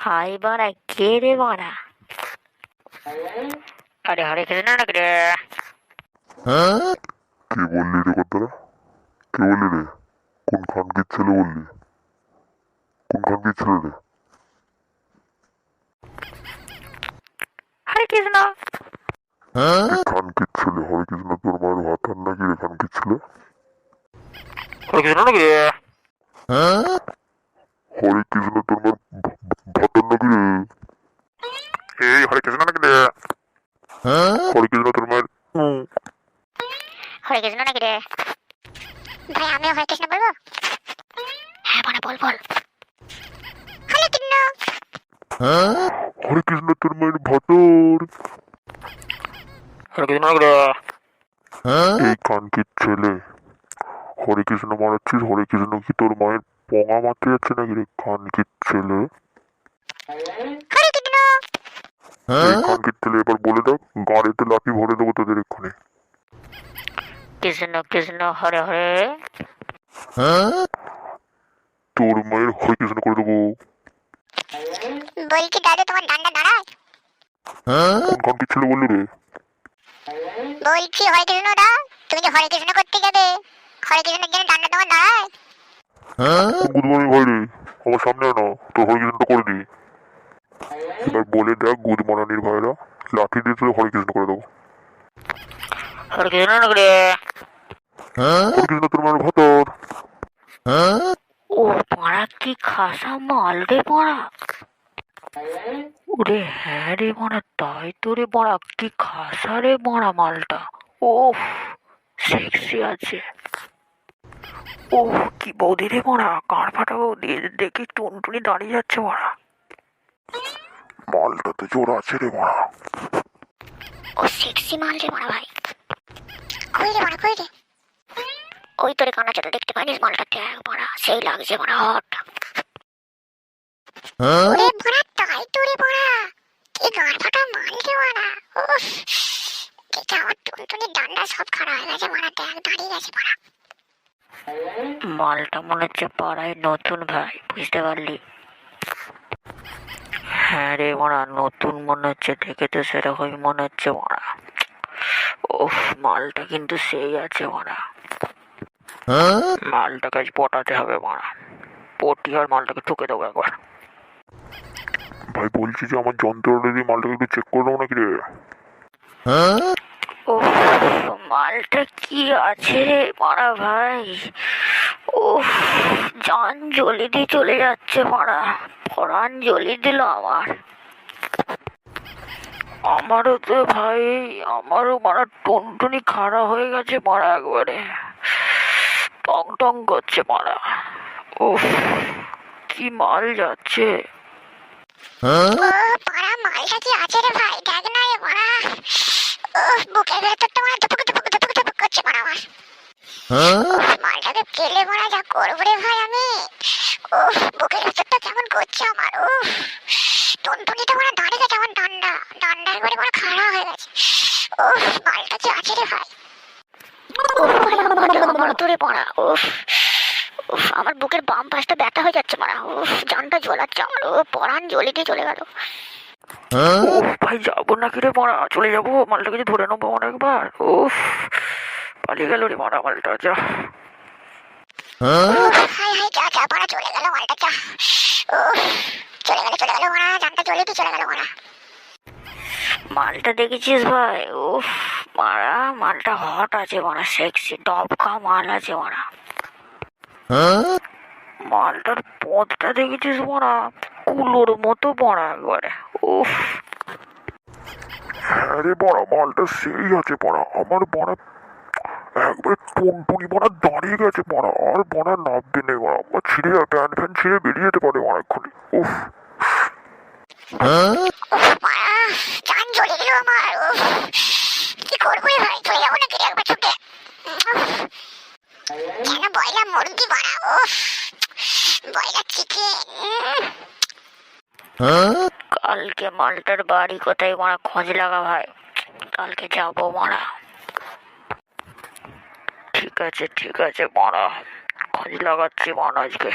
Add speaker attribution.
Speaker 1: High বাড়া, কে রে বাড়া? আরে হরে কৃষ্ণ নাকি রে?
Speaker 2: কে বললি রে কথাটা? কে বললি রে? কোন খানকির ছেলে বললি? কোন খানকির ছেলে রে?
Speaker 1: হরে কৃষ্ণ।
Speaker 2: এই খানকির ছেলে হরে কৃষ্ণ তোর মায়ের ভাত হার নাকি রে খানকির ছেলে?
Speaker 1: হরে কৃষ্ণ নাকি রে?
Speaker 2: হরে কৃষ্ণ তোর মায়ের ভাত হার নাকি রে? এই হরে কৃষ্ণ নাকি রে? হরে কৃষ্ণ তোর মায়ের
Speaker 1: হরে কৃষ্ণ নাকি রে? ভাই আমিও হরে কৃষ্ণ বলবো? হ্যাঁ বাড়া, বল বল। হরে কৃষ্ণ।
Speaker 2: হরে কৃষ্ণ তোর মায়ের ভাতর।
Speaker 1: হরে কৃষ্ণ নাকি রে?
Speaker 2: এই খানকির ছেলে হরে কৃষ্ণ মারাচ্ছিস? হরে কৃষ্ণ কি তোর মায়ের পঙা মারতে যাচ্ছে নাকি রে খানকির ছেলে?
Speaker 1: হরে কৃষ্ণ।
Speaker 2: এই খানকির ছেলে এবার বলে দাও, গাড়িতে লাঠি ভরে দেবো তোদের এক্ষুনি।
Speaker 1: কৃষ্ণ কৃষ্ণ হরে হরে।
Speaker 2: তোর মায়ের হরে কৃষ্ণ করে দেবো।
Speaker 1: বলছি দাদু, তোমার ডান্ডা দাঁড়ায়?
Speaker 2: কোন খানকির ছেলে বললি রে?
Speaker 1: বলছি হরে কৃষ্ণ দা, তুমি যে হরে কৃষ্ণ করতে যাবে, হরে কৃষ্ণের জন্য ডান্ডা তোমার দাঁড়ায়?
Speaker 2: কোন গুদমানি ভাই রে? আমার সামনে আনো, তোর হরে কৃষ্ণটা করে দি। এবার বলে দেখ গুদমারানির ভাইরা, লাঠি দিয়ে তোর হরে কৃষ্ণ করে দেবো।
Speaker 1: হরে কৃষ্ণ নাকি রে?
Speaker 2: হরে কৃষ্ণ তোর মায়ের ভাতর।
Speaker 1: ও পাড়া, কি খাসা মাল রে পাড়া। ওরে হ্যাঁ রে মারা, তাই তো রে মারা, কি খাসা রে মারা মালটা। ওহ, সেক্সি আছে। ওহ, কি বৌদি রে মারা, কার ফাটা বৌদি, দেখি টুনটুনি দাঁড়িয়ে যাচ্ছে মারা।
Speaker 2: মালটা তো জোর আছে রে মারা।
Speaker 1: ও সেক্সি মাল রে মারা ভাই। কই রে মারা, কই রে? ওই তোরে কানা চোদা, দেখতে পাইনিস মালটা? দেখ মারা, সেই লাগছে মারা, হট। ওরে মারা, তাই তো রে মারা, কি গান ফাটা মাল রে মারা। উফ, দেখে আমার টুনটুনি ডান্ডা সব খারাপ হয়ে গেছে মারা, দেখ দাঁড়িয়ে গেছে মারা। মালটা মনে হচ্ছে পাড়ায় নতুন ভাই, বুঝতে পারলি? হ্যাঁ রে মারা, নতুন মনে হচ্ছে, দেখে তো সেরকমই মনে হচ্ছে মারা। ওফ, মালটা কিন্তু সেই আছে মারা। মালটাকে আজ পটাতে হবে মারা, পটি আর মালটাকে ঠুকে দেবো একবার।
Speaker 2: ভাই বলছি যে আমার যন্ত্রটা দিয়ে মালটাকে একটু চেক করে দেবো নাকি রে?
Speaker 1: ও মালটা কি আছে রে মারা ভাই। ও জান জ্বলি দিয়ে চলে যাচ্ছে মারা, পরাণ জ্বলিয়ে দিল আমার। আমারও তো ভাই, আমারও মারা টুনটুনি খাড়া হয়ে গেছে মারা, একবারে টং টং করছে মারা। উফ, কি মাল যাচ্ছে। পাড়া মালটা কি আছে রে ভাই, দেখ না রে মারা। বুকের ভেতরটা মারা ধপুক ধপুক ধপুক ধপুক করছে মারা আমার। মালটাকে পেলে মারা যা করবো রে ভাই আমি। বুকের ভেতরটা কেমন করছে আমার। টুনটুনিটা মারা দাঁড়িয়ে গেছে, আমার ডান্ডা ডান্ডা একবারে মারা খাড়া হয়ে গেছে। মালটা কি আছে রে ভাই। আমার তোরে পড়া। আমার বুকের বাম পাশটা ব্যথা হয়ে যাচ্ছে মারা। জানটা জ্বলাচ্ছে আমার, পরাণ জ্বলে দিয়ে চলে গেল। ভাই যাবো নাকি রে মারা, চলে যাবো, মালটাকে যে ধরে নেবো আমার একবার। পালিয়ে গেল রে মারা মালটা, যা। হাই হাই, যা যা মারা, চলে গেল মালটা, যা। চলে গেল মারা, জানটা জ্বলে দিয়ে চলে গেল মারা। মালটা দেখেছিস ভাই? মারা মালটা হট আছে মারা, সেক্সি ডবকা মাল আছে মারা। মালটার পথটা দেখেছিস মারা, কুলোর মতো মারা একবারে।
Speaker 2: হ্যাঁ রে বড়া, মালটা সেই আছে বড়া, আমার বড়া একবারে টুনটুনি বড়া দাঁড়িয়ে গেছে বড়া, আর বড়া নামবে নেই বড়া, আমার ছিঁড়ে প্যান ফ্যান ছিঁড়ে বেরিয়ে যেতে পারে বড়া এক্ষুনি। উফ
Speaker 1: জান জ্বলে গেল আমার। কি করবো ভাই, চলে যাবো নাকি একবার ছুটে? কেন বয়লা মুরগি বাড়া, বয়লা চিকেন। কালকে মালটার বাড়ি কোথায় মারা, খোঁজ লাগা ভাই, কালকে যাবো মারা। ঠিক আছে মারা, খোঁজ লাগাচ্ছি মারা আজকে।